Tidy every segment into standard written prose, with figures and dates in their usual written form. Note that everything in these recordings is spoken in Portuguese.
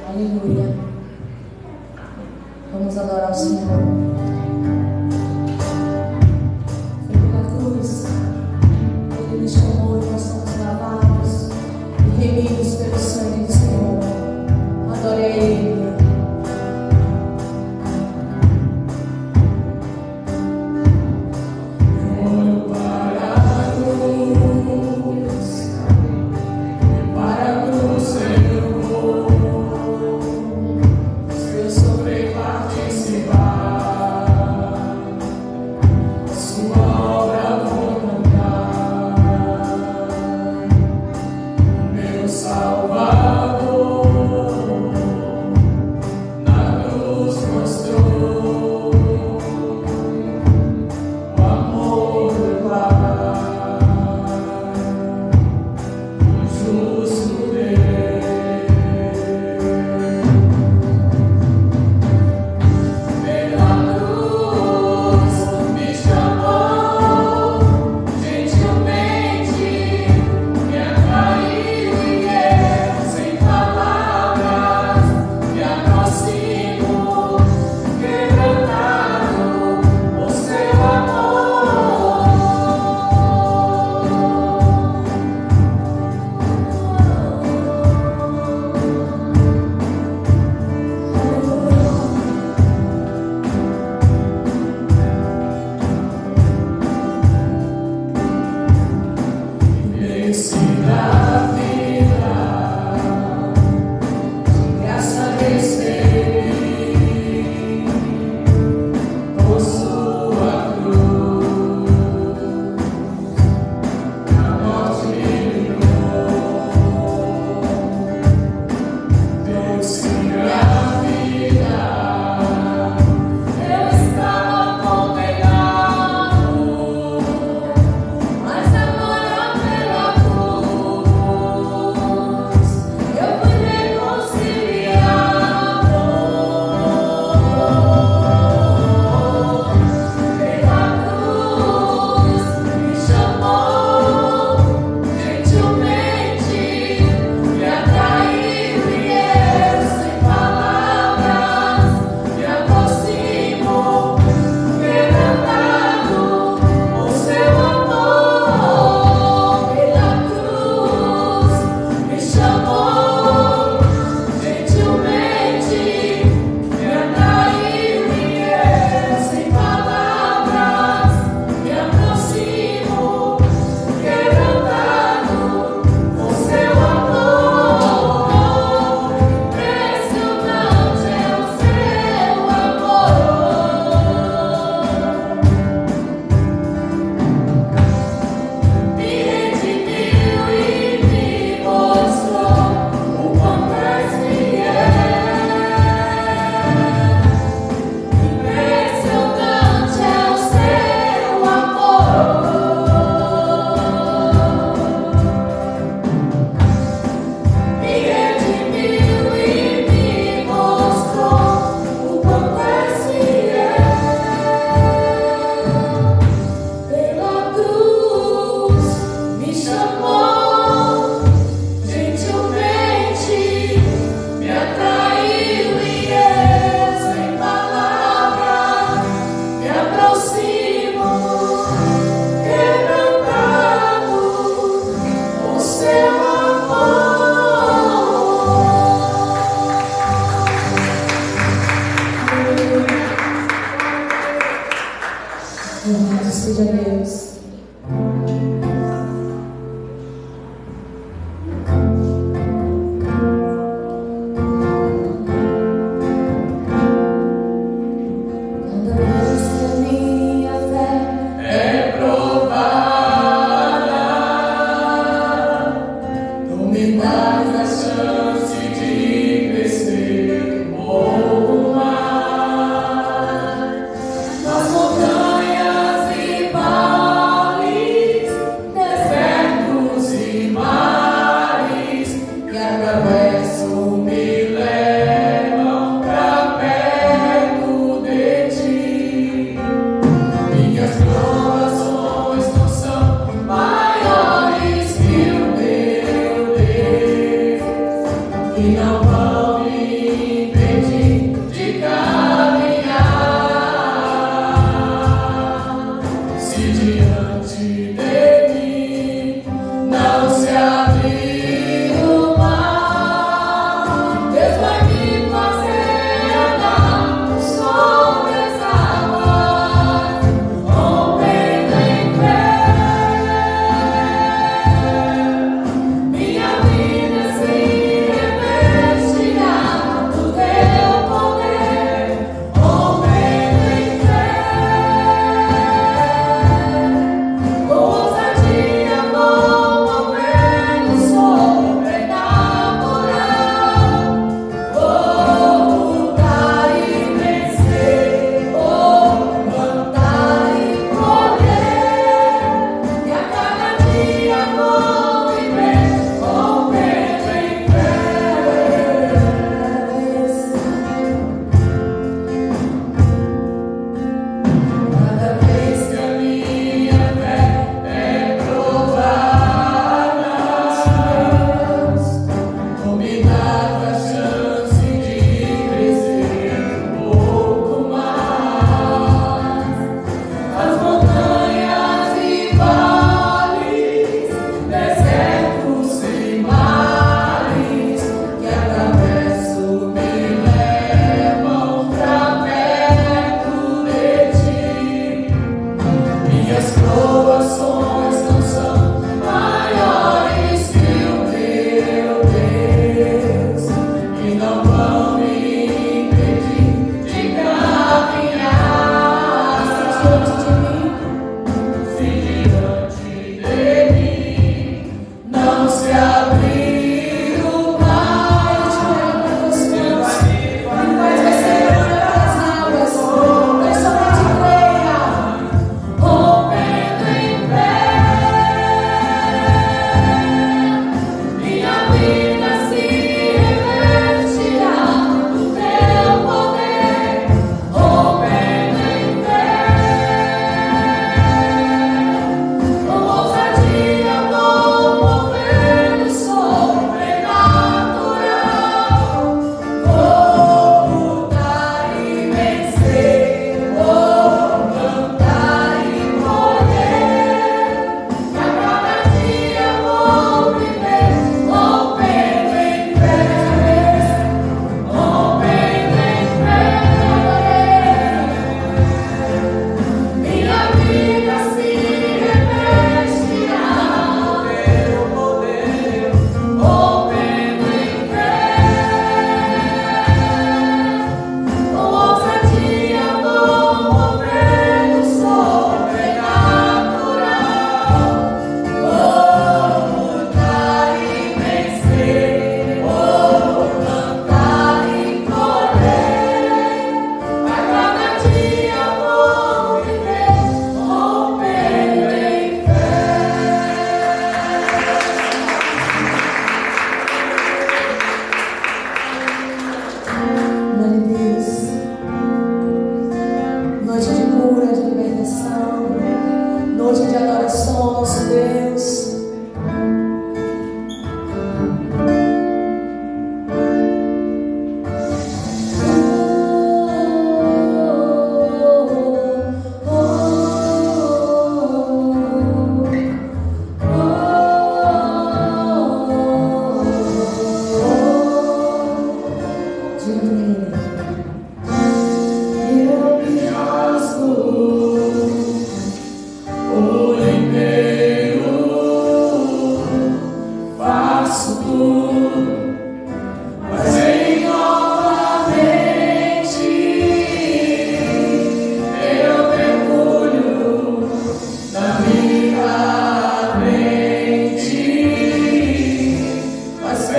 Aleluia. Vamos adorar o Senhor. Foi pela cruz. Ele nos chamou e nós somos lavados e remidos pelo sangue do Senhor. Adore a Ele. Salvador.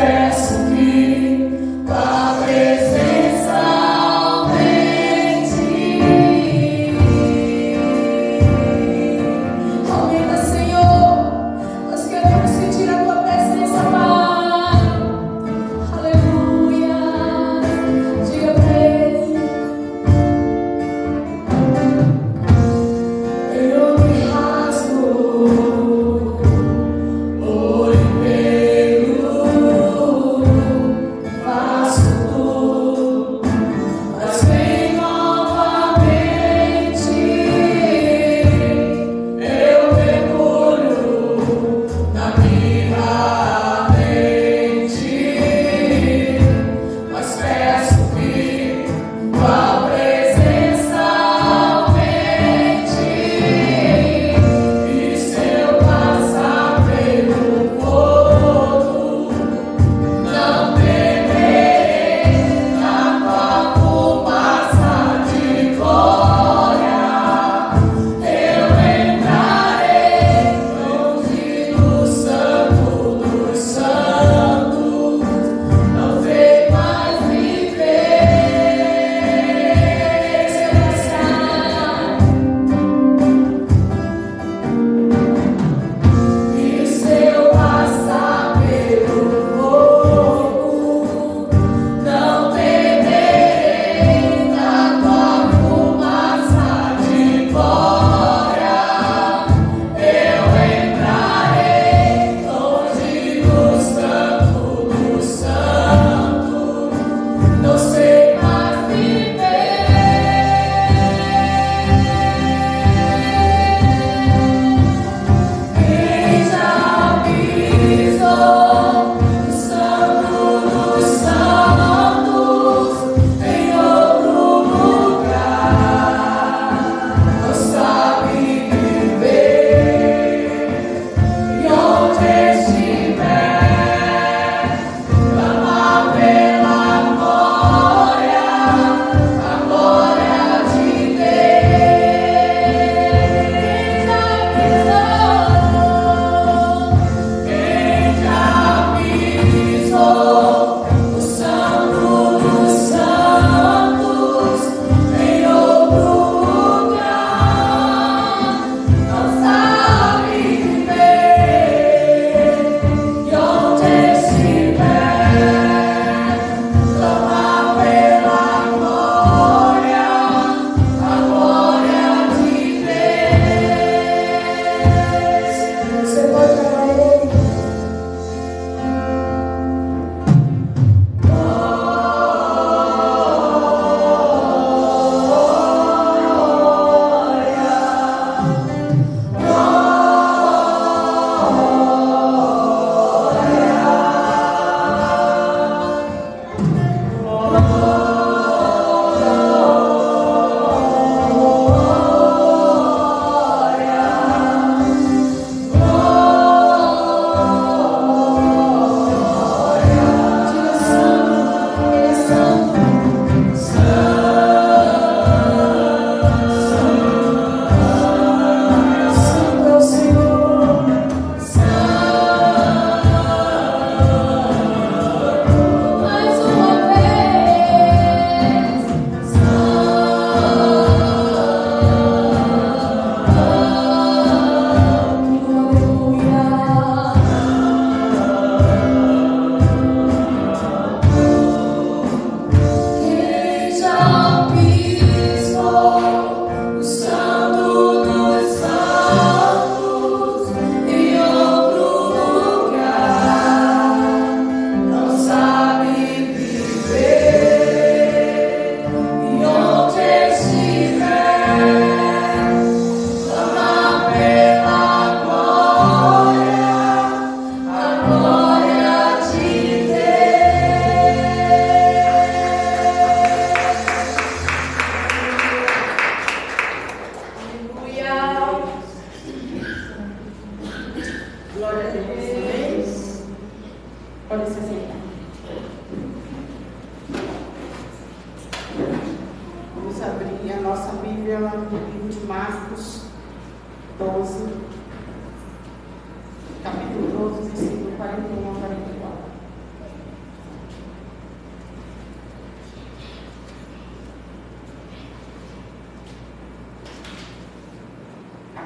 Peço que tua presença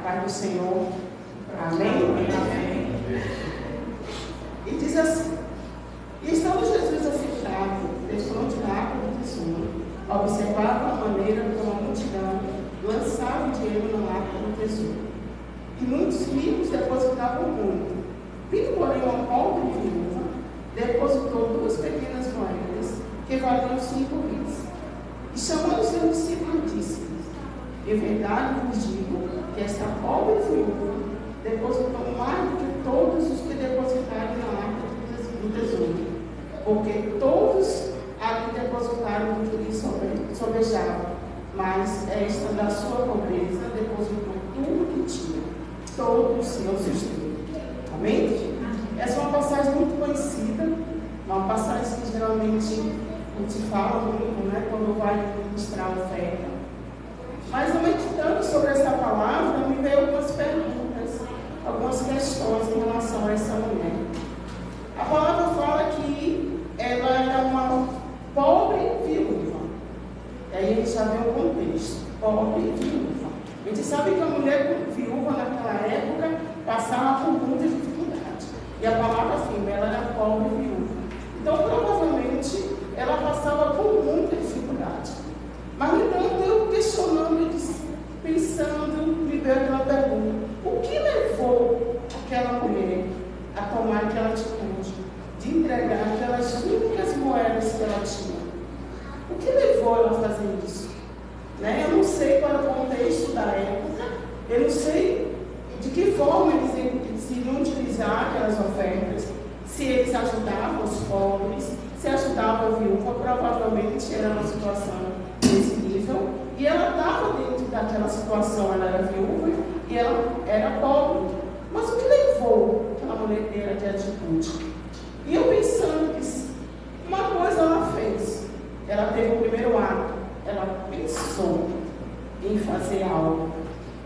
paz do Senhor. Amém? Amém. E diz assim: e estando Jesus assentado, defronte da água do tesouro, observava a maneira como a multidão lançava o dinheiro na arca do tesouro. E muitos ricos depositavam muito. Vindo, porém, uma pobre viúva, depositou 2 pequenas moedas, que valiam 5 reis. E chamando os seus discípulos, disse-lhes: em verdade vos digo que esta pobre viúva depositou mais do que todos os que depositaram na arca do tesouro, porque todos ali depositaram do que lhe sobejava, mas esta da sua pobreza depositou tudo que tinha, todo o seu sustento. Amém? Essa é uma passagem muito conhecida, uma passagem que geralmente a gente fala muito, né, quando vai ministrar a oferta. Mas, meditando sobre essa palavra, me veio algumas perguntas, algumas questões em relação a essa mulher. A palavra fala que ela era uma pobre viúva. E aí a gente já vê o contexto: pobre viúva. A gente sabe que a mulher viúva naquela época passava por muita dificuldade. E a palavra afirma, ela era pobre viúva. Então, provavelmente, ela passava por muita dificuldade. Mas, no entanto, eu questionando, pensando, me veio aquela pergunta: o que levou aquela mulher a tomar aquela atitude de entregar aquelas únicas moedas que ela tinha? O que levou ela a fazer isso? Né? Eu não sei qual era o contexto da época, eu não sei de que forma eles iriam utilizar aquelas ofertas, se eles ajudavam os pobres, se ajudavam a viúva. Provavelmente era uma situação desse nível, e ela estava dentro daquela situação. Ela era viúva e ela era pobre. Mas o que levou aquela mulher ter de atitude? E eu pensando que uma coisa ela fez. Ela teve o primeiro ato, ela pensou em fazer algo,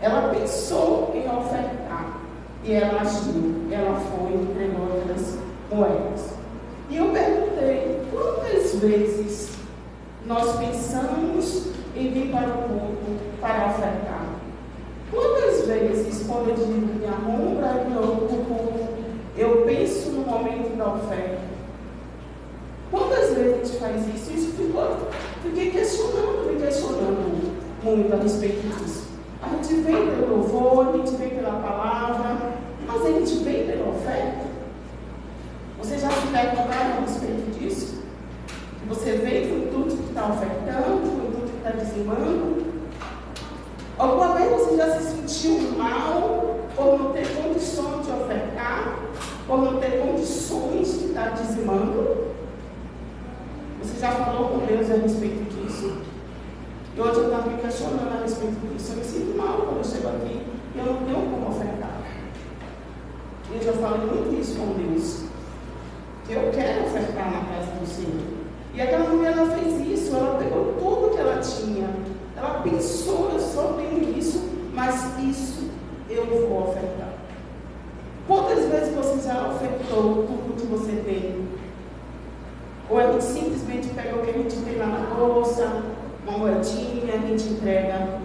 ela pensou em ofertar, e ela agiu, ela foi e entregou aquelas moedas. E eu perguntei: quantas vezes nós pensamos em vir para o culto para ofertar? Quantas vezes, quando eu me arrumo para ir para o culto, eu penso no momento da oferta? Quantas vezes a gente faz isso? Isso fiquei me questionando muito a respeito disso. A gente vem pelo louvor, a gente vem pela palavra, mas a gente vem pela oferta. Você já se perguntaram a respeito disso? Você vem com tudo que está ofertando, com tudo que está dizimando? Alguma vez você já se sentiu mal por não ter condições de ofertar, por não ter condições de estar dizimando? Você já falou com Deus a respeito disso? E hoje eu estava me questionando a respeito disso. Eu me sinto mal quando eu chego aqui e eu não tenho como ofertar. E eu já falei muito isso com Deus, que eu quero ofertar na casa do Senhor. E aquela mulher, ela fez isso, ela pegou tudo que ela tinha. Ela pensou: eu só tenho isso, mas isso eu vou ofertar. Quantas vezes você já ofertou tudo que você tem? Ou a gente simplesmente pega o que a gente tem lá na bolsa, uma moedinha, a gente entrega.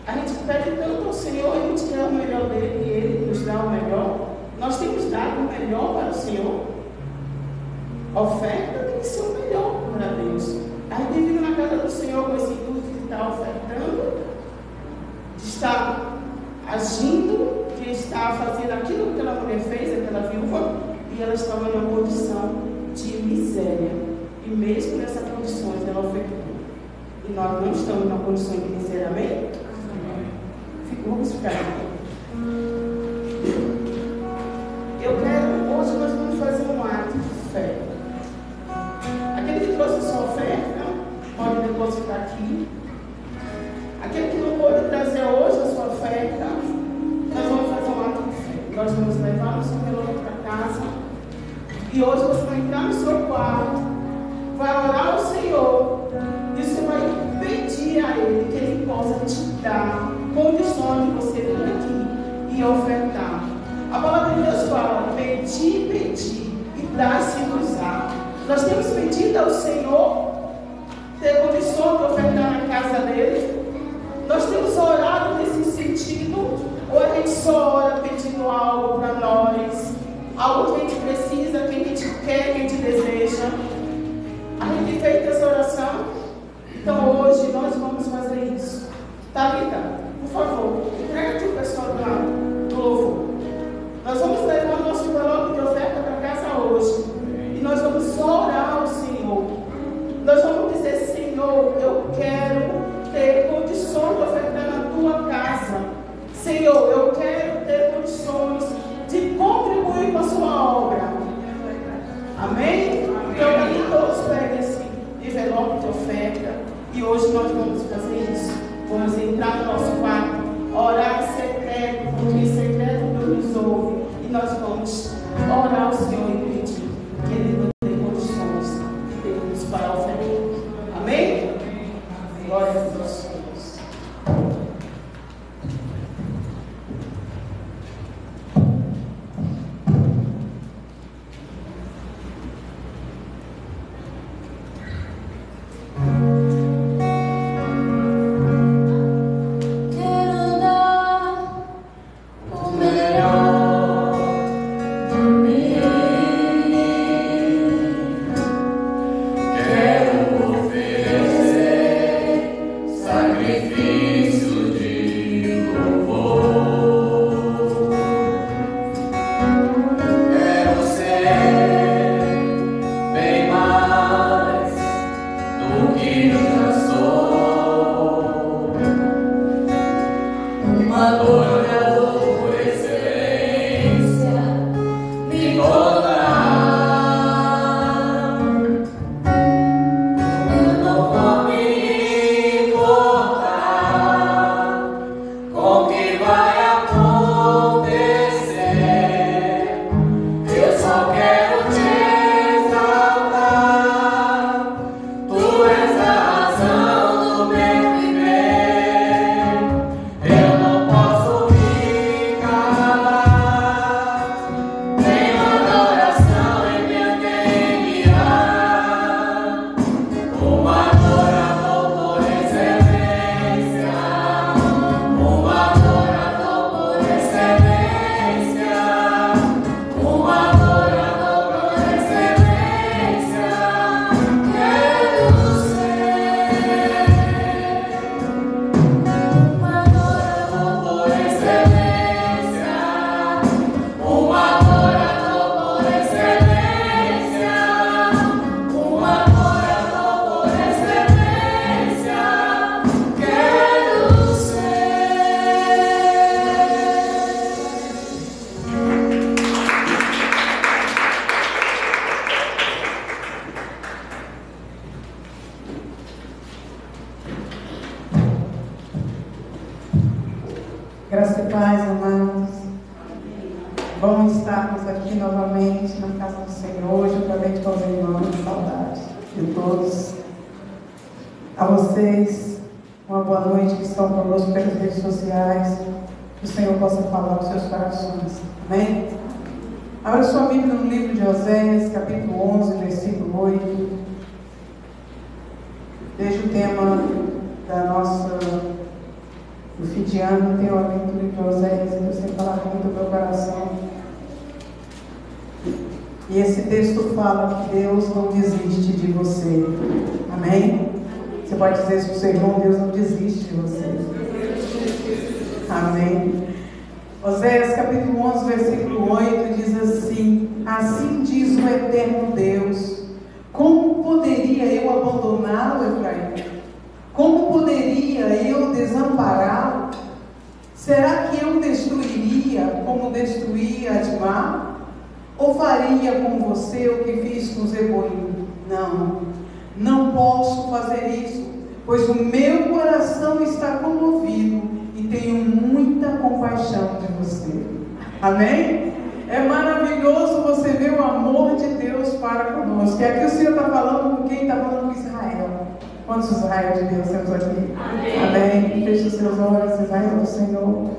A gente pede tanto ao Senhor, a gente quer o melhor dele e Ele nos dá o melhor. Nós temos dado o melhor para o Senhor. A oferta tem que ser o melhor para Deus. A gente vive na casa do Senhor com esse intuito de estar ofertando, de estar agindo, de estar fazendo aquilo que aquela mulher fez, aquela viúva, e ela estava numa condição de miséria. E mesmo nessas condições ela ofertou. E nós não estamos na condição de miséria, amém? Vamos ficar aqui. Hoje nós vamos fazer um ato de fé. Aquele que trouxe sua oferta, pode depositar aqui. Aquele que não pôde trazer hoje a sua oferta, nós vamos fazer um ato de fé. Nós vamos levar o seu relógio para casa. E hoje você vai entrar no seu quarto, vai orar ao Senhor, e você vai pedir a Ele que Ele possa te dar condições de você vir aqui e ofertar. A palavra de Deus fala: pedir, e dá-se-vos-á. Nós temos pedido ao Senhor ter condições de ofertar na casa dele. Nós temos orado nesse sentido, ou a gente pessoa ora pedindo algo para nós, algo que a gente precisa, que a gente quer, que a gente deseja. A gente fez essa oração, então hoje nós vamos fazer isso. Thalita, por favor, entrega aqui o pessoal do louvor. Nós vamos levar o nosso envelope de oferta para casa hoje. E nós vamos só orar ao Senhor. Nós vamos dizer: Senhor, eu quero ter condições de ofertar na tua casa. Senhor, eu quero ter condições de contribuir com a sua obra. Amém? Então, aí todos peguem esse envelope de oferta. E hoje nós vamos fazer isso. Vamos entrar no nosso quarto, orar em secreto, porque em secreto Deus nos ouve. E nós vamos orar ao Senhor e pedir que Ele nos dê condições de termos para ofertar. Amém? Glória a Deus. Graça e paz, amados. Bom estarmos aqui novamente na casa do Senhor, juntamente com os irmãos. Saudade de todos. A vocês, uma boa noite que estão conosco pelas redes sociais. Que o Senhor possa falar aos seus corações. Amém? Abra sua Bíblia no livro de Oséias, capítulo 11, versículo 8. Desde o tema do fim de ano, tenho a leitura de Oséias, e Deus tem falado muito no meu coração. E esse texto fala que Deus não desiste de você. Amém? Você pode dizer isso para o seu irmão: Deus não desiste de você. Amém? Oséias capítulo 11, versículo 8 diz assim: assim diz o eterno Deus, como poderia eu abandoná-lo, Efraim? Como poderia eu desampará-lo? Será que eu destruiria como destruí Admá? Ou faria com você o que fiz com Zeboim? Não, não posso fazer isso, pois o meu coração está comovido e tenho muita compaixão de você. Amém? É maravilhoso você ver o amor de Deus para conosco. E aqui o Senhor está falando com quem? Está falando com Israel. Quantos Israel de Deus temos aqui? Amém. Feche os seus olhos, Israel do Senhor.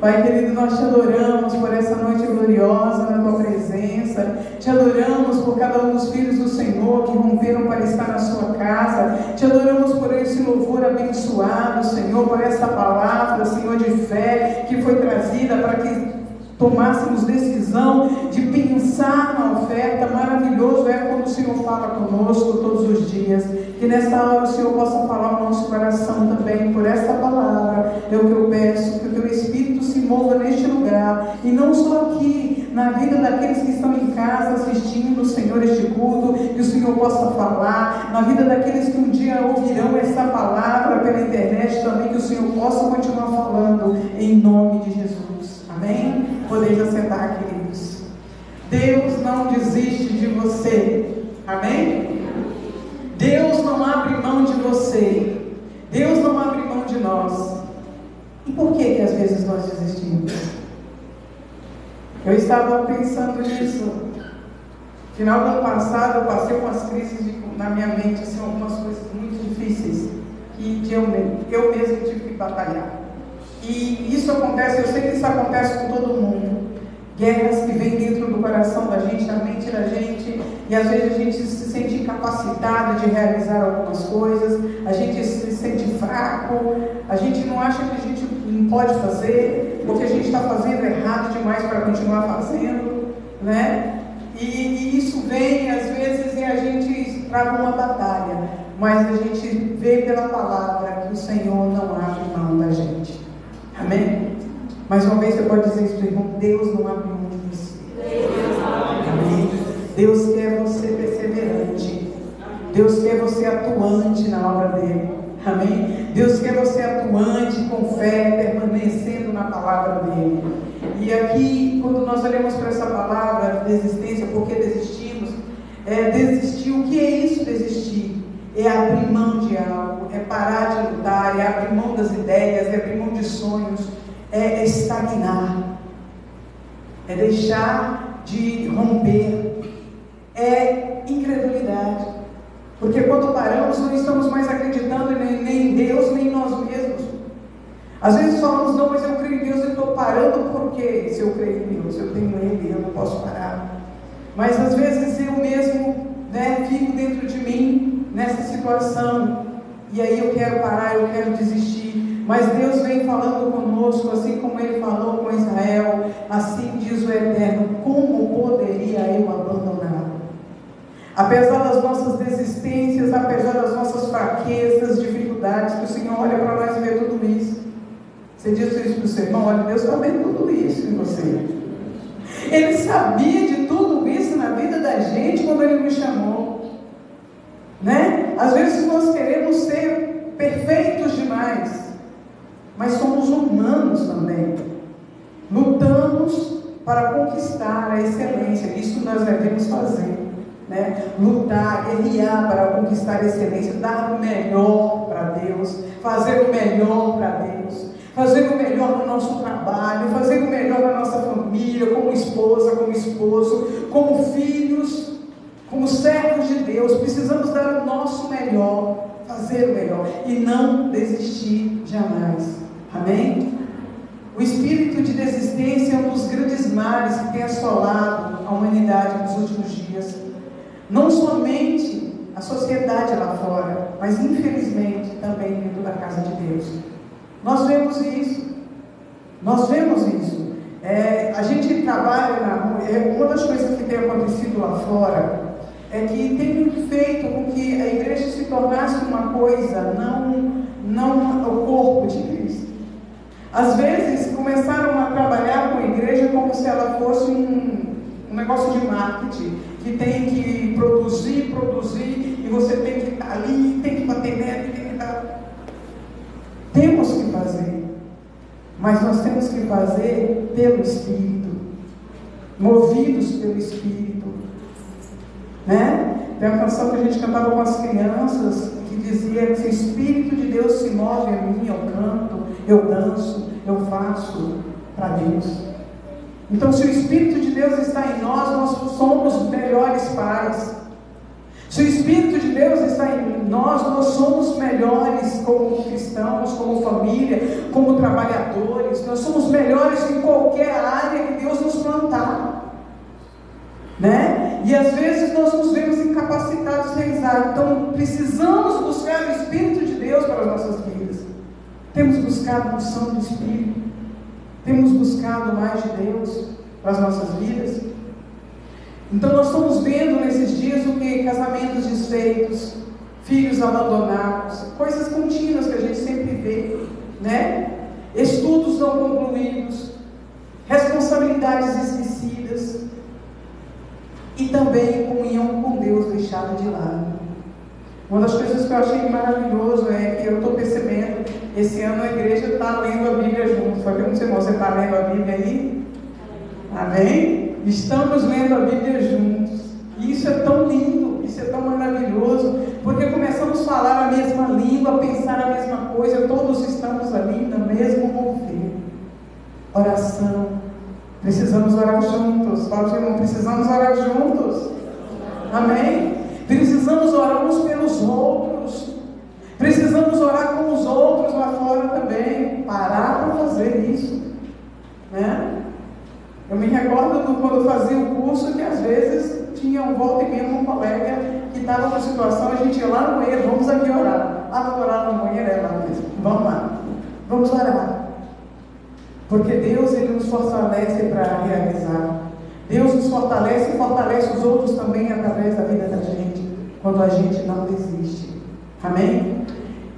Pai querido, nós te adoramos por essa noite gloriosa na tua presença. Te adoramos por cada um dos filhos do Senhor que romperam para estar na sua casa. Te adoramos por esse louvor abençoado, Senhor, por essa palavra, Senhor, de fé, que foi trazida para que tomássemos decisão de pensar na oferta. Maravilhoso é quando o Senhor fala conosco todos os dias. Que nesta hora o Senhor possa falar no nosso coração também por esta palavra. É o que eu peço, que o Teu Espírito se mova neste lugar, e não só aqui, na vida daqueles que estão em casa assistindo, Senhor, este culto, que o Senhor possa falar, na vida daqueles que um dia ouvirão esta palavra pela internet também, que o Senhor possa continuar falando, em nome de Jesus. Amém? Podeis assentar, queridos. Deus não desiste de você. Amém? Deus não abre mão de você. Deus não abre mão de nós. E por que às vezes nós desistimos? Eu estava pensando nisso. Final do ano passado eu passei umas crises na minha mente, assim, algumas coisas muito difíceis que eu mesmo tive que batalhar. E isso acontece, eu sei que isso acontece com todo mundo. Guerras que vêm dentro do coração da gente, da mente da gente, e às vezes a gente se sente incapacitado de realizar algumas coisas, a gente se sente fraco, a gente não acha que a gente não pode fazer, porque a gente está fazendo errado demais para continuar fazendo, né? E isso vem às vezes e a gente trava uma batalha, mas a gente vê pela palavra que o Senhor não abre mão da gente. Amém? Mais uma vez você pode dizer isso para o irmão: Deus não abre mão de você. Amém? Deus quer você perseverante. Deus quer você atuante na obra dele. Amém? Deus quer você atuante, com fé, permanecendo na palavra dele. E aqui, quando nós olhamos para essa palavra, desistência, por que desistimos? Desistir, o que é isso, desistir? É abrir mão de algo, é parar de lutar, é abrir mão das ideias, é abrir mão de sonhos, é estagnar, é deixar de romper, é incredulidade, porque quando paramos não estamos mais acreditando nem em Deus, nem em nós mesmos. Às vezes falamos: não, mas eu creio em Deus, eu estou parando porque se eu creio em Deus, eu tenho Ele, eu não posso parar. Mas às vezes eu mesmo, fico dentro de mim nessa situação, e aí eu quero parar, eu quero desistir. Mas Deus vem falando conosco, assim como Ele falou com Israel: assim diz o Eterno, como poderia eu abandonar? Apesar das nossas desistências, apesar das nossas fraquezas, dificuldades, que o Senhor olha para nós e vê tudo isso. Você diz isso para o seu irmão: olha, Deus está vendo tudo isso em você. Ele sabia de tudo isso na vida da gente quando Ele nos chamou, né? Às vezes nós queremos ser perfeitos demais, mas somos humanos também. Lutamos para conquistar a excelência. Isso nós devemos fazer, né? Lutar, guerrear para conquistar a excelência, dar o melhor para Deus, fazer o melhor para Deus, fazer o melhor no nosso trabalho, fazer o melhor na nossa família, como esposa, como esposo, como filhos, como servos de Deus. Precisamos dar o nosso melhor, fazer o melhor e não desistir jamais. Amém? O espírito de desistência é um dos grandes males que tem assolado a humanidade nos últimos dias. Não somente a sociedade lá fora, mas infelizmente também dentro da casa de Deus. Nós vemos isso. A gente trabalha na rua. Uma das coisas que tem acontecido lá fora é que tem feito com que a igreja se tornasse uma coisa, não o corpo de Cristo. Às vezes começaram a trabalhar com a igreja como se ela fosse um negócio de marketing, que tem que produzir, e você tem que estar ali, tem que bater nela, tem que estar. Temos que fazer, mas nós temos que fazer pelo Espírito, movidos pelo Espírito, né? Tem uma canção que a gente cantava com as crianças, que dizia que se o Espírito de Deus se move a mim, eu canto, eu danço, eu faço para Deus. Então, se o Espírito de Deus está em nós, nós somos melhores pais. Se o Espírito de Deus está em nós, nós somos melhores como cristãos, como família, como trabalhadores. Nós somos melhores em qualquer área que Deus nos plantar, né? E às vezes nós nos vemos incapacitados de realizar. Então precisamos buscar o Espírito de Deus para as nossas vidas. Temos buscado a unção do Espírito. Temos buscado mais de Deus para as nossas vidas? Então nós estamos vendo nesses dias o que? Casamentos desfeitos, filhos abandonados, coisas contínuas que a gente sempre vê, né? Estudos não concluídos, responsabilidades esquecidas e também comunhão com Deus deixada de lado. Uma das coisas que eu achei maravilhoso é que eu estou percebendo, esse ano a igreja está lendo a Bíblia junto. Só que eu não sei, você está lendo a Bíblia aí? Amém? Estamos lendo a Bíblia juntos. E isso é tão lindo, isso é tão maravilhoso, porque começamos a falar a mesma língua, a pensar a mesma coisa, todos estamos ali no mesmo mover. Oração. Precisamos orar juntos. Fala para o irmão, precisamos orar juntos. Amém? Precisamos orar uns pelos outros. Precisamos orar com os outros lá fora também. Parar para fazer isso, né? Eu me recordo quando eu fazia o curso, que às vezes tinha um volta e meia um colega que estava numa situação, a gente ia lá no banheiro, vamos aqui orar. Vou orar no banheiro, é lá mesmo. Vamos lá. Vamos orar. Porque Deus, Ele nos fortalece para realizar. Deus nos fortalece e fortalece os outros também através da vida da gente, quando a gente não desiste. Amém?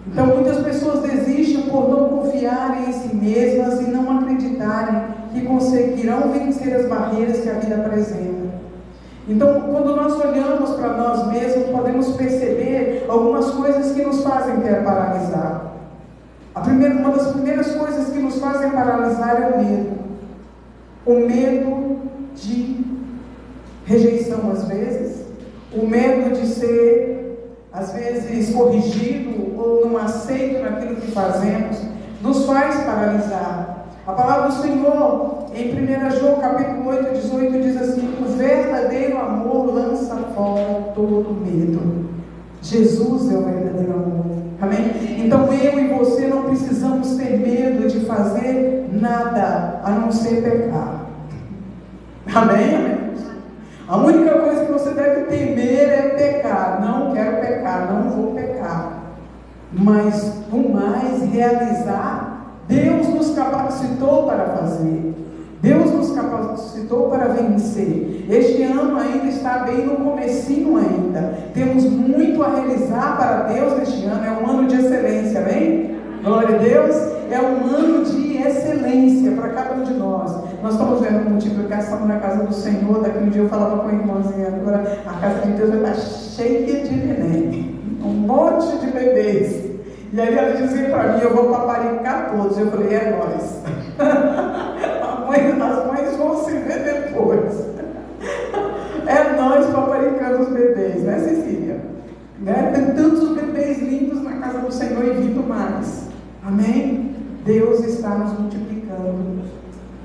Então muitas pessoas desistem por não confiarem em si mesmas e não acreditarem que conseguirão vencer as barreiras que a vida apresenta. Então, quando nós olhamos para nós mesmos, podemos perceber algumas coisas que nos fazem paralisar. Uma das primeiras coisas que nos fazem paralisar é o medo. O medo de rejeição, às vezes. O medo de ser, às vezes, corrigido ou não aceito naquilo que fazemos, nos faz paralisar. A palavra do Senhor, em 1 João capítulo 8, 18, diz assim: o verdadeiro amor lança fora todo medo. Jesus é o verdadeiro amor. Amém? Então eu e você não precisamos ter medo de fazer nada a não ser pecar. Amém? Amém? A única coisa que você deve temer é pecar. Não quero pecar, não vou pecar. Mas o mais realizar, Deus nos capacitou para fazer. Deus nos capacitou para vencer. Este ano ainda está bem no comecinho ainda. Temos muito a realizar para Deus neste ano. É um ano de excelência, amém? Glória a Deus. É um ano de excelência para cada um de nós. Nós estamos vendo multiplicação na casa do Senhor. Daqui um dia eu falava com a irmãzinha, agora a casa de Deus vai estar cheia de neném. Um monte de bebês. E aí ela dizia para mim: eu vou paparicar todos. Eu falei: é nós. As mães vão se ver depois. É nós paparicando os bebês, né, Cecília? Né? Tem tantos bebês lindos na casa do Senhor e vindo mais. Amém? Deus está nos multiplicando.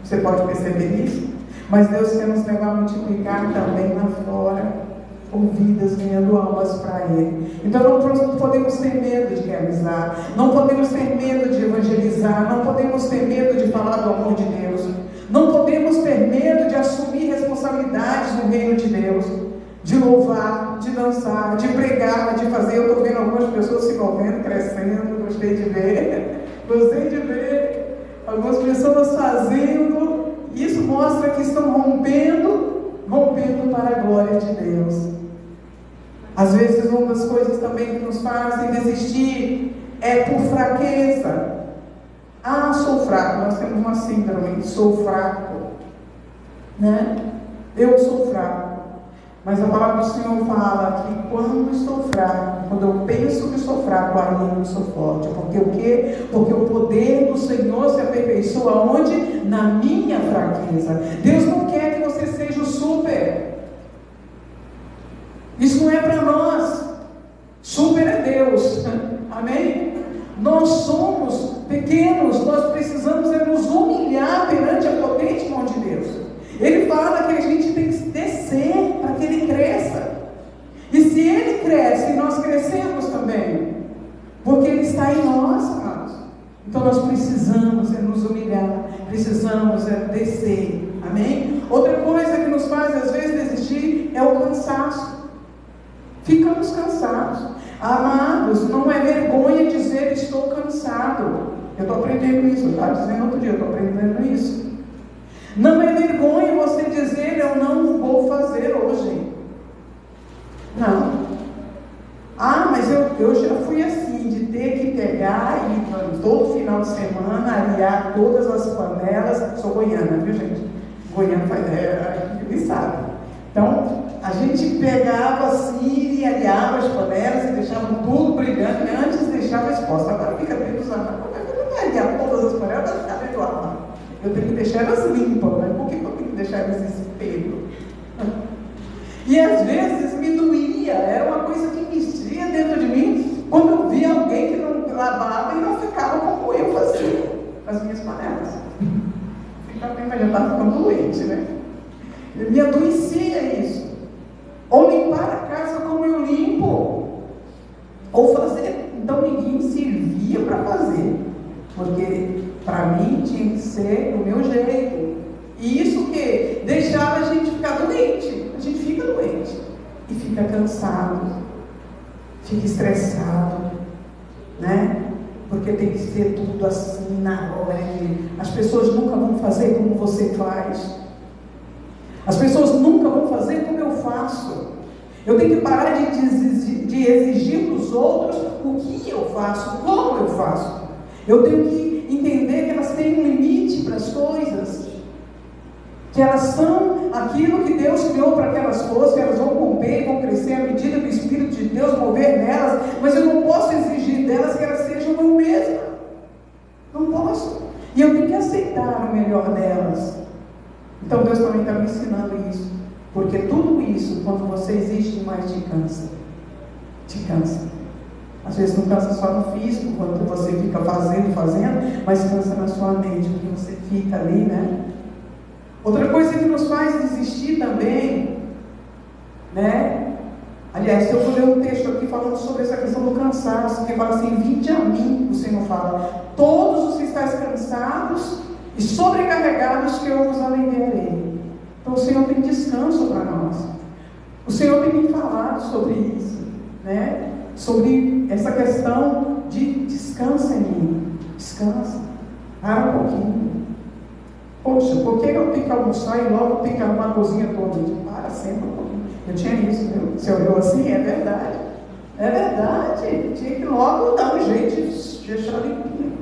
Você pode perceber isso? Mas Deus quer nos levar a multiplicar também lá fora. Com vidas ganhando almas para Ele. Então não podemos ter medo de realizar, não podemos ter medo de evangelizar, não podemos ter medo de falar do amor de Deus, não podemos ter medo de assumir responsabilidades no reino de Deus, de louvar, de dançar, de pregar, de fazer. Eu estou vendo algumas pessoas se movendo, crescendo, gostei de ver algumas pessoas fazendo. Isso mostra que estão rompendo para a glória de Deus. Às vezes uma das coisas também que nos fazem desistir é por fraqueza. Ah, sou fraco. Nós temos uma síndrome: sou fraco, né? Eu sou fraco. Mas a palavra do Senhor fala que quando estou fraco, quando eu penso que sou fraco, aí eu sou forte. Porque o quê? Porque o poder do Senhor se aperfeiçoa onde? Na minha fraqueza. Deus não quer que você seja o super. Isso não é para nós. Super é Deus. Amém? Nós somos pequenos. Nós precisamos nos humilhar perante a potente mão de Deus. Ele fala que a gente tem que descer para que Ele cresça. E se Ele cresce, nós crescemos também. Porque Ele está em nós, amados. Então nós precisamos nos humilhar. Precisamos descer. Amém? Outra coisa que nos faz às vezes desistir é o cansaço. Ficamos cansados. Amados, não é vergonha dizer estou cansado. Eu estou aprendendo isso, eu estava dizendo outro dia, eu estou aprendendo isso. Não é vergonha você dizer, eu não vou fazer hoje. Não. Ah, mas eu já fui assim, de ter que pegar e todo final de semana arear todas as panelas. Sou goiana, viu, gente? Goiano faz, ele sabe. Então, a gente pegava assim e areava as panelas e deixava tudo brilhando, e antes deixava exposta. Agora fica dentro dos armários. Como é que eu não arear todas as panelas para ficar dentro do armário? Eu tenho que deixar elas limpas, né? Por que eu tenho que deixar elas espelho? E às vezes me doía, era uma coisa que mexia dentro de mim quando eu via alguém que não lavava e não ficava como eu fazia com as minhas panelas. Fica bem, mas já estava ficando doente, né? Me adoecia isso. Ou limpar a casa como eu limpo, ou fazer. Então ninguém servia para fazer, porque para mim tinha que ser do meu jeito. E isso que deixava a gente ficar doente. A gente fica doente e fica cansado, fica estressado, né? Porque tem que ser tudo assim na hora. As pessoas nunca vão fazer como você faz. As pessoas nunca vão fazer como eu faço. Eu tenho que parar de exigir dos outros o que eu faço, como eu faço. Eu tenho que entender que elas têm um limite para as coisas, que elas são aquilo que Deus criou para que elas fossem, elas vão comer, vão crescer à medida que o Espírito de Deus mover nelas, mas eu não posso exigir delas que elas sejam eu mesma. Não posso. E eu tenho que aceitar o melhor delas. Então Deus também está me ensinando isso, porque tudo isso, quando você exige demais, te cansa. Te cansa. Às vezes não cansa só no físico, quando você fica fazendo, mas cansa na sua mente, porque você fica ali, né? Outra coisa que nos faz desistir também, né? Aliás, se eu vou ler um texto aqui falando sobre essa questão do cansaço, que fala assim: vinde a mim, o Senhor fala, todos os que estáis cansados e sobrecarregados, que eu vos aliviarei. Então o Senhor tem descanso para nós. O Senhor tem me falado sobre isso, né? Sobre essa questão de descansa em mim. Descansa. Para um pouquinho. Poxa, por que eu tenho que almoçar e logo tenho que arrumar a cozinha toda? Para sempre um pouquinho. Eu tinha isso, viu? Você olhou assim? É verdade. É verdade. Tinha que logo dar um jeito de deixar limpinho.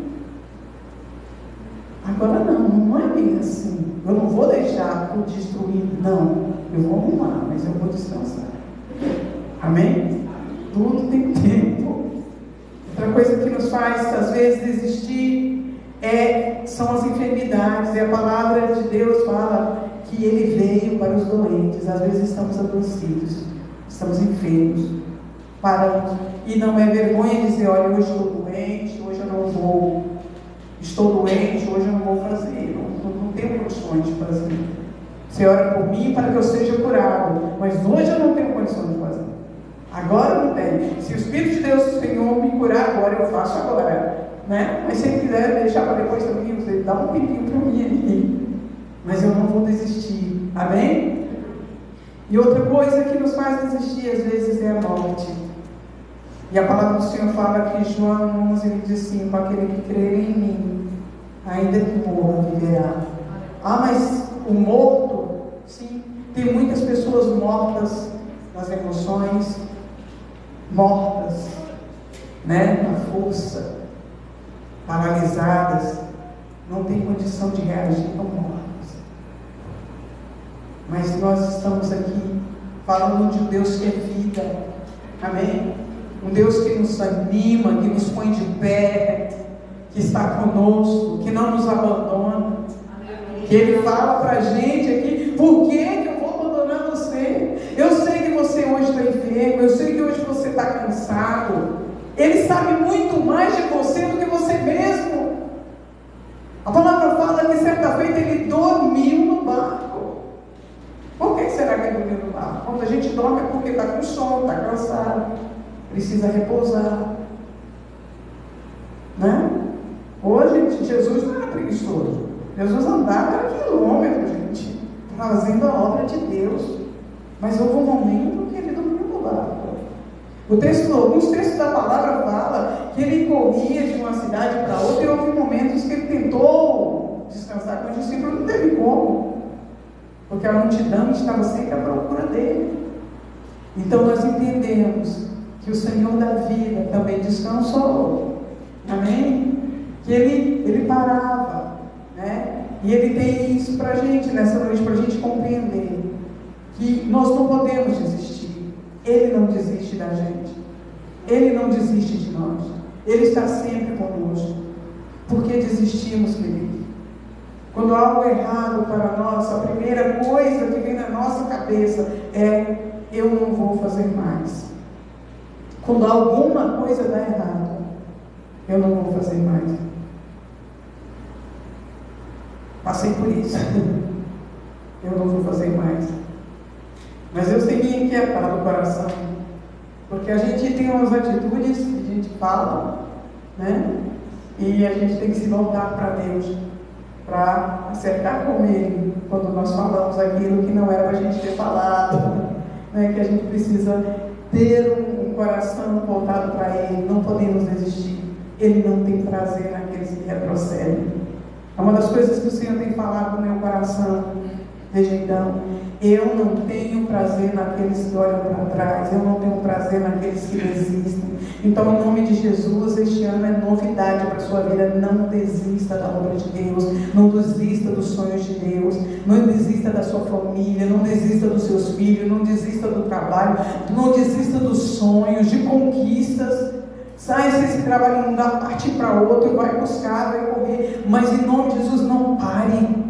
Agora não é bem assim. Eu não vou deixar tudo destruído. Não. Eu vou arrumar, mas eu vou descansar. Amém? Tudo tem tempo. Outra coisa que nos faz, às vezes, desistir são as enfermidades. E a palavra de Deus fala que Ele veio para os doentes. Às vezes estamos adoecidos, estamos enfermos, paramos. E não é vergonha dizer: olha, hoje estou doente, hoje eu não vou. Estou doente, hoje eu não vou fazer. Não tenho condições de fazer. Você ora por mim para que eu seja curado, mas hoje eu não tenho condições de fazer. Agora não tem. Se o Espírito de Deus, o Senhor, me curar agora, eu faço agora, né? Mas se Ele quiser deixar para depois também, você dá um tempinho para mim aqui. Mas eu não vou desistir. Amém? E outra coisa que nos faz desistir às vezes é a morte. E a palavra do Senhor fala aqui, João 11, ele diz assim: com aquele que crer em mim, ainda que morra, viverá. Ah, mas o morto, sim, tem muitas pessoas mortas nas emoções, mortas, né, na força, paralisadas, não tem condição de reagir, estão mortas. Mas nós estamos aqui falando de um Deus que é vida, amém? Um Deus que nos anima, que nos põe de pé, que está conosco, que não nos abandona, que Ele fala para a gente aqui: por que eu vou abandonar você? Eu sei que você hoje está enfermo, eu sei que hoje você está cansado. Ele sabe muito mais de você do que você mesmo. A palavra fala que certa feita Ele dormiu no barco. Por que será que Ele dormiu no barco? Quando a gente dorme é porque está com sono, está cansado, precisa repousar, né? Hoje Jesus não era preguiçoso. Jesus andava quilômetros, gente, fazendo a obra de Deus. Mas houve um momento que Ele dormiu no barco. Alguns textos da palavra falam que Ele corria de uma cidade para outra, e houve um momento porque a multidão estava sempre à procura dele. Então nós entendemos que o Senhor da vida também descansou. Amém? Que ele parava, né? E ele tem isso para a gente nessa noite, para a gente compreender que nós não podemos desistir. Ele não desiste da gente. Ele não desiste de nós. Ele está sempre conosco. Por que desistimos, querido? Quando há algo errado para nós, a primeira coisa que vem na nossa cabeça é: eu não vou fazer mais. Quando alguma coisa dá errado, eu não vou fazer mais. Passei por isso. Eu não vou fazer mais. Mas eu sei me inquietar no coração, porque a gente tem umas atitudes que a gente fala, né? E a gente tem que se voltar para Deus, para acertar com Ele, quando nós falamos aquilo que não era para a gente ter falado, né? Que a gente precisa ter um coração voltado para Ele, não podemos desistir. Ele não tem prazer naqueles que retrocedem. É uma das coisas que o Senhor tem falado no meu coração, Regendão. Eu não tenho prazer naqueles que olham para trás, eu não tenho prazer naqueles que desistem. Então, em nome de Jesus, este ano é novidade para a sua vida. Não desista da obra de Deus, não desista dos sonhos de Deus, não desista da sua família, não desista dos seus filhos, não desista do trabalho, não desista dos sonhos, de conquistas. Sai, se esse trabalho não dá, parte para outro, vai buscar, vai correr, mas em nome de Jesus, não pare.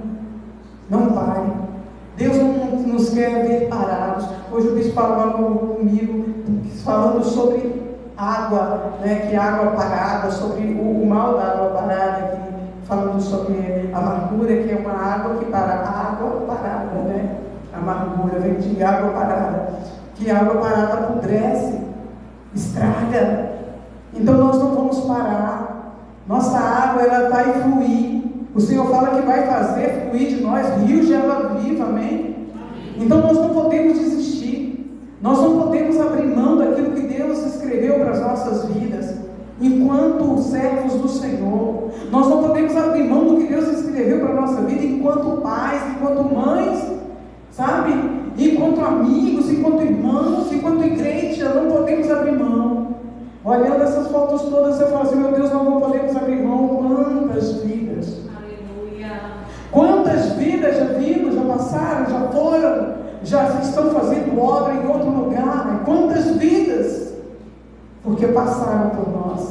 Não pare. Deus não nos quer ver parados. Hoje o bispo falava comigo, falando sobre água, né, que água parada, sobre o mal da água parada, falando sobre a amargura, que é uma água que para, água parada, né? A amargura vem de água parada, que a água parada apodrece, estraga. Então nós não vamos parar. Nossa água, ela vai fluir. O Senhor fala que vai fazer fluir de nós rios de água viva, amém? Então nós não podemos desistir. Nós não podemos abrir mão daquilo que Deus escreveu para as nossas vidas, enquanto servos do Senhor. Nós não podemos abrir mão do que Deus escreveu para a nossa vida, enquanto pais, enquanto mães, sabe? Enquanto amigos, enquanto irmãos, enquanto igreja, não podemos abrir mão. Olhando essas fotos todas, eu falo assim: meu Deus, nós não podemos abrir mão. Quantas vidas, aleluia, quantas vidas já vimos, já passaram, já foram, já estão fazendo obra em outro lugar. Quantas vidas, porque passaram por nós,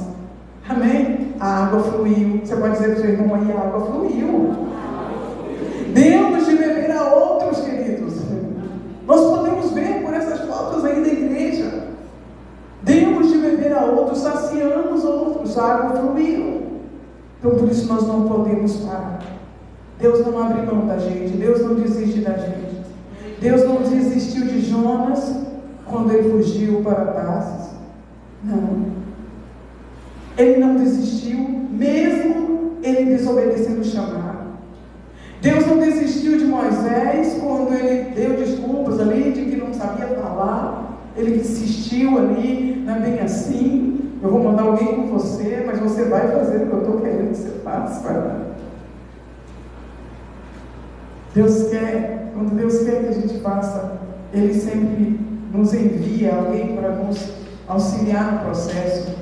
amém? A água fluiu. Você pode dizer para o seu irmão aí: a água fluiu. Demos de beber a outros, queridos. Nós podemos ver por essas fotos aí da igreja. Demos de beber a outros, saciamos outros, a água fluiu. Então por isso nós não podemos parar. Deus não abre mão da gente, Deus não desiste da gente. Deus não desistiu de Jonas quando ele fugiu para Tarsis. Não. Ele não desistiu, mesmo ele desobedecendo o chamado. Deus não desistiu de Moisés quando ele deu desculpas ali de que não sabia falar. Ele insistiu ali: não é bem assim, eu vou mandar alguém com você, mas você vai fazer o que eu estou querendo que você faça. Deus quer, quando Deus quer que a gente faça, Ele sempre nos envia alguém para nos auxiliar no processo.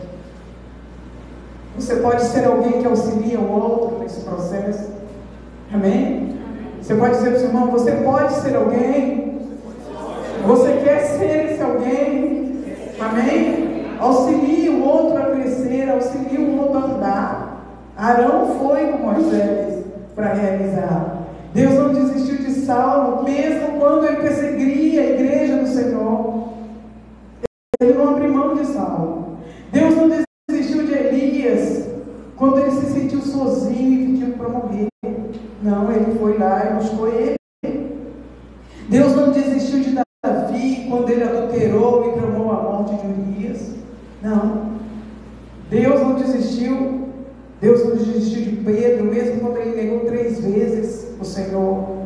Você pode ser alguém que auxilia o outro nesse processo, amém? Você pode dizer para o seu irmão: você pode ser alguém. Você quer ser esse alguém, amém? Auxilie o outro a crescer, auxilie o outro a andar. Arão foi com Moisés para realizar. Deus não desistiu de Saulo, mesmo quando ele perseguia a igreja do Senhor. Ele não abriu mão de Saulo. Deus não desistiu de Elias quando ele se sentiu sozinho e pediu para morrer. Não, ele foi lá e buscou ele. Deus não desistiu de Davi quando ele adulterou e tramou a morte de Urias. Não. Deus não desistiu. Deus não desistiu de Pedro, mesmo quando ele negou 3 vezes o Senhor.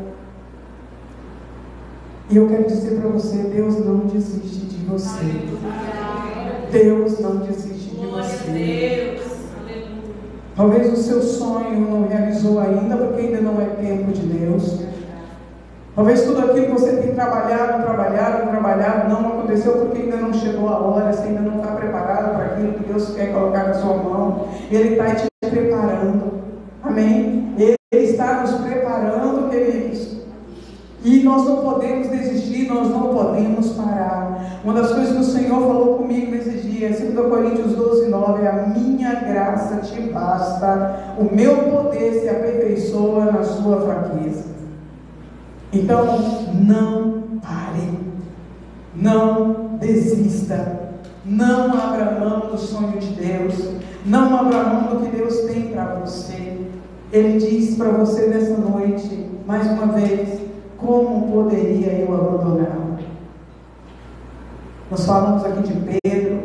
E eu quero dizer para você: Deus não desiste de você. Deus não desiste de você. Talvez o seu sonho não realizou ainda, porque ainda não é tempo de Deus. Talvez tudo aquilo que você tem trabalhado, não aconteceu porque ainda não chegou a hora, você ainda não está preparado para aquilo que Deus quer colocar na sua mão. Ele está te preparando. Amém? Ele está nos preparando, queridos. E nós não podemos desistir, nós não podemos parar. Uma das coisas que o Senhor falou comigo nesses dias, 2 Coríntios 12:9, a minha graça te basta, o meu poder se aperfeiçoa na sua fraqueza. Então, não pare, não desista, não abra mão do sonho de Deus, não abra mão do que Deus tem para você. Ele diz para você nessa noite, mais uma vez, como poderia eu abandoná-lo? Nós falamos aqui de Pedro,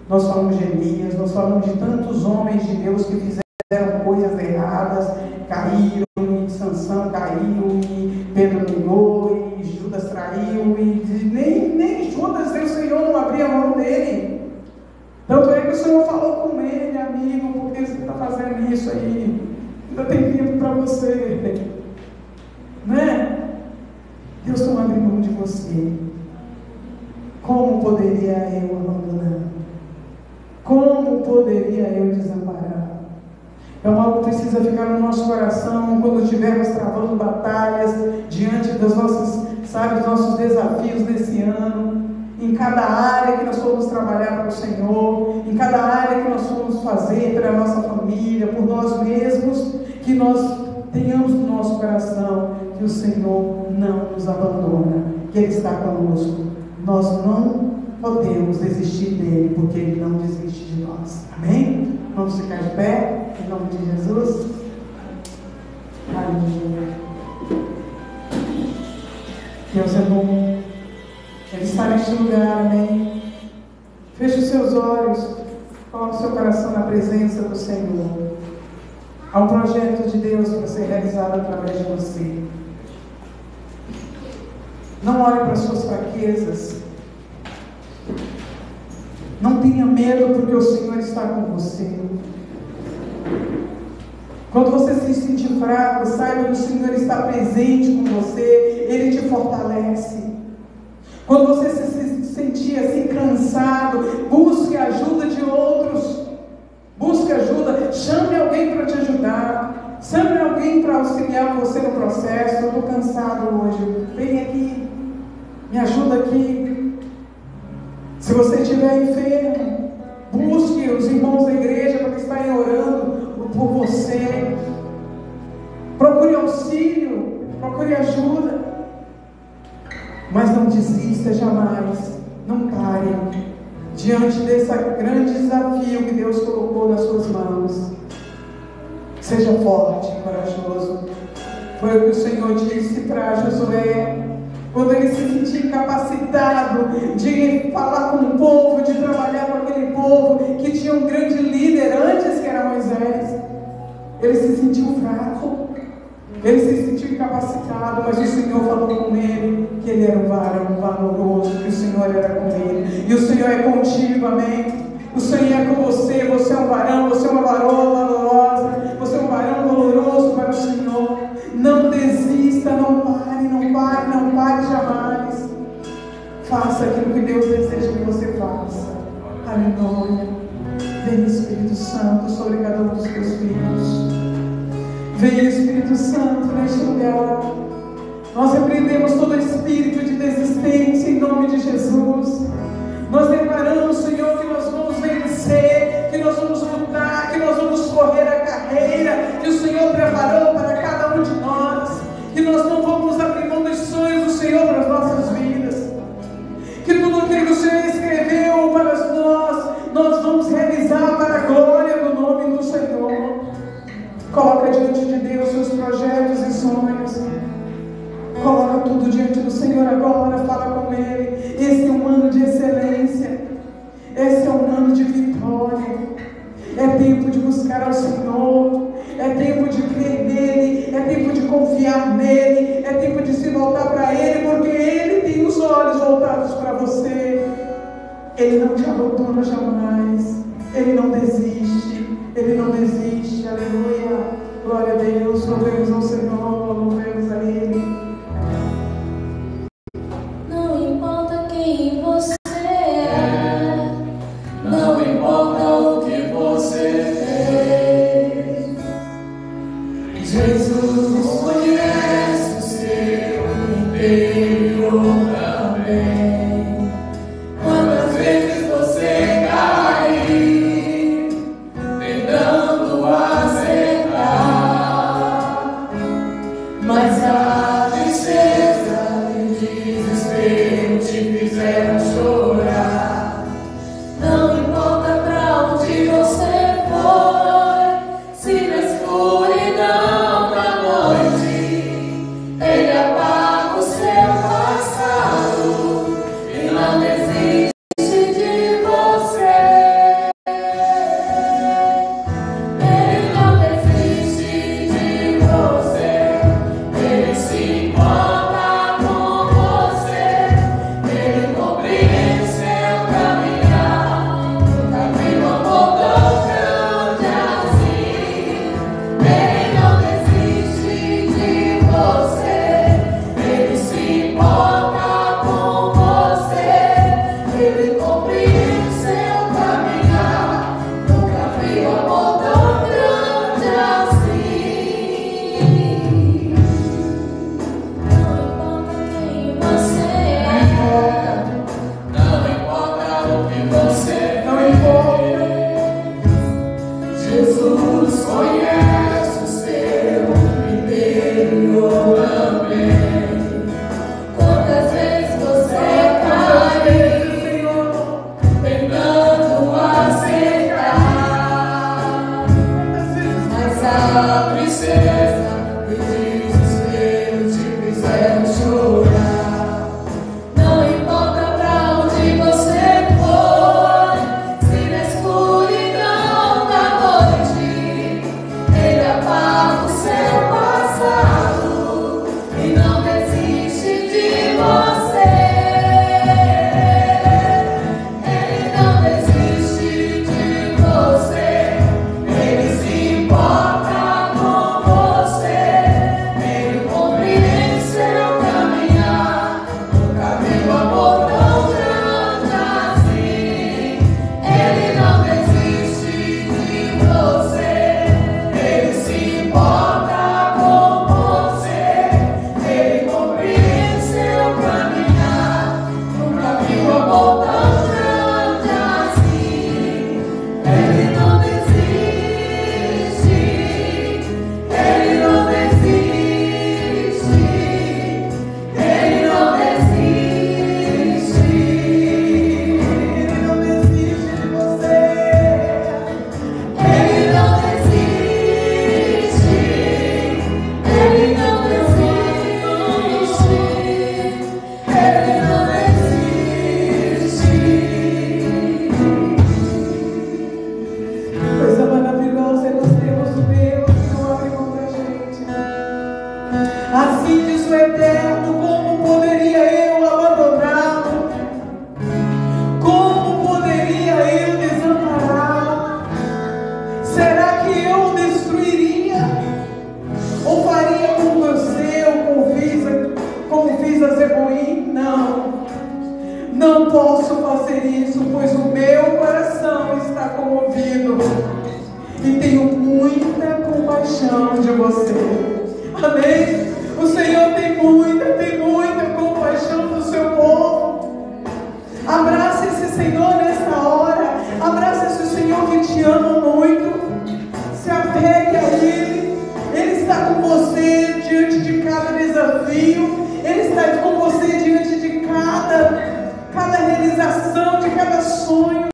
nós falamos de Elias, nós falamos de tantos homens de Deus que fizeram coisas erradas, caíram, e Sansão caiu, e Pedro negou, e Judas traiu, e nem Judas, o Senhor não abria a mão dele. Tanto é que o Senhor falou com ele, amigo, por que você está fazendo isso aí? Ainda tem tempo para você, né? Deus não abre mão de você. Como poderia eu abandonar? Como poderia eu desamparar? É algo que precisa ficar no nosso coração quando estivermos travando batalhas diante das nossas, dos nossos desafios desse ano. Em cada área que nós formos trabalhar para o Senhor, em cada área que nós formos fazer pela nossa família, por nós mesmos, que nós tenhamos no nosso coração que o Senhor não nos abandona, que Ele está conosco. Nós não podemos desistir dEle, porque Ele não desiste de nós. Amém? Vamos ficar de pé, em nome de Jesus. Aleluia. Deus é bom. Ele está neste lugar, amém? Feche os seus olhos, coloque o seu coração na presença do Senhor. Há um projeto de Deus para ser realizado através de você. Não olhe para as suas fraquezas. Não tenha medo, porque o Senhor está com você. Quando você se sentir fraco, saiba que o Senhor está presente com você. Ele te fortalece. Quando você se sentir assim cansado, busque a ajuda de outros. Busque ajuda. Chame alguém para te ajudar. Chame alguém para auxiliar você no processo. Eu estou cansado hoje. Vem aqui. Me ajuda aqui. Se você estiver enfermo, busque os irmãos da igreja para que estarem orando por você. Procure auxílio. Procure ajuda. Mas não desista jamais, não pare, diante desse grande desafio que Deus colocou nas suas mãos. Seja forte e corajoso. Foi o que o Senhor disse para Josué, quando ele se sentia incapacitado de falar com o povo, de trabalhar com aquele povo, que tinha um grande líder antes, que era Moisés. Ele se sentiu fraco. Ele se sentiu incapacitado, mas o Senhor falou com ele que ele era um varão valoroso, que o Senhor era com ele. E o Senhor é contigo, amém? O Senhor é com você. Você é um varão, você é uma varoa valorosa, você é um varão valoroso para o Senhor. Não desista, não pare jamais. Faça aquilo que Deus deseja que você faça. Aleluia. Vem Espírito Santo sobre cada um dos teus filhos. Venha Espírito Santo neste lugar. Nós repreendemos todo espírito de desistência em nome de Jesus. Nós declaramos, Senhor, que nós vamos vencer, que nós vamos lutar, que nós vamos correr a carreira que o Senhor preparou para cada um de nós, que nós não vamos abrir mão dos sonhos do Senhor para as nossas vidas, que tudo aquilo que o Senhor escreveu para nós vamos realizar para a glória do nome do Senhor. Coloca diante de Deus seus projetos e sonhos. Coloca tudo diante do Senhor agora. Fala com Ele. Esse é um ano de excelência. Esse é um ano de vitória. É tempo de buscar ao Senhor. É tempo de crer nele. É tempo de confiar nele. É tempo de se voltar para Ele, porque Ele tem os olhos voltados para você. Ele não te abandona jamais. Ele não desiste. Ele não desiste, aleluia, glória a Deus, louvemos ao Senhor, louvemos a Ele. você. Amém? O Senhor tem muita compaixão do seu povo. Abraça esse Senhor nesta hora. Abraça esse Senhor que te ama muito. Se apegue a Ele. Ele está com você diante de cada desafio. Ele está com você diante de cada realização, de cada sonho,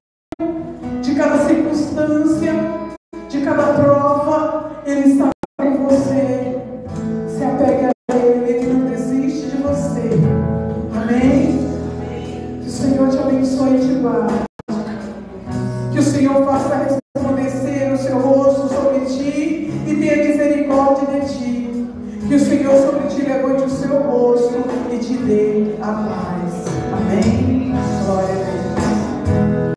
de cada circunstância, de cada prova. Ele está com você. Se apegue a Ele. Ele não desiste de você. Amém? Que o Senhor te abençoe e te guarde. Que o Senhor faça resplandecer o seu rosto sobre ti e tenha misericórdia de ti. Que o Senhor sobre ti levante o seu rosto e te dê a paz. Amém?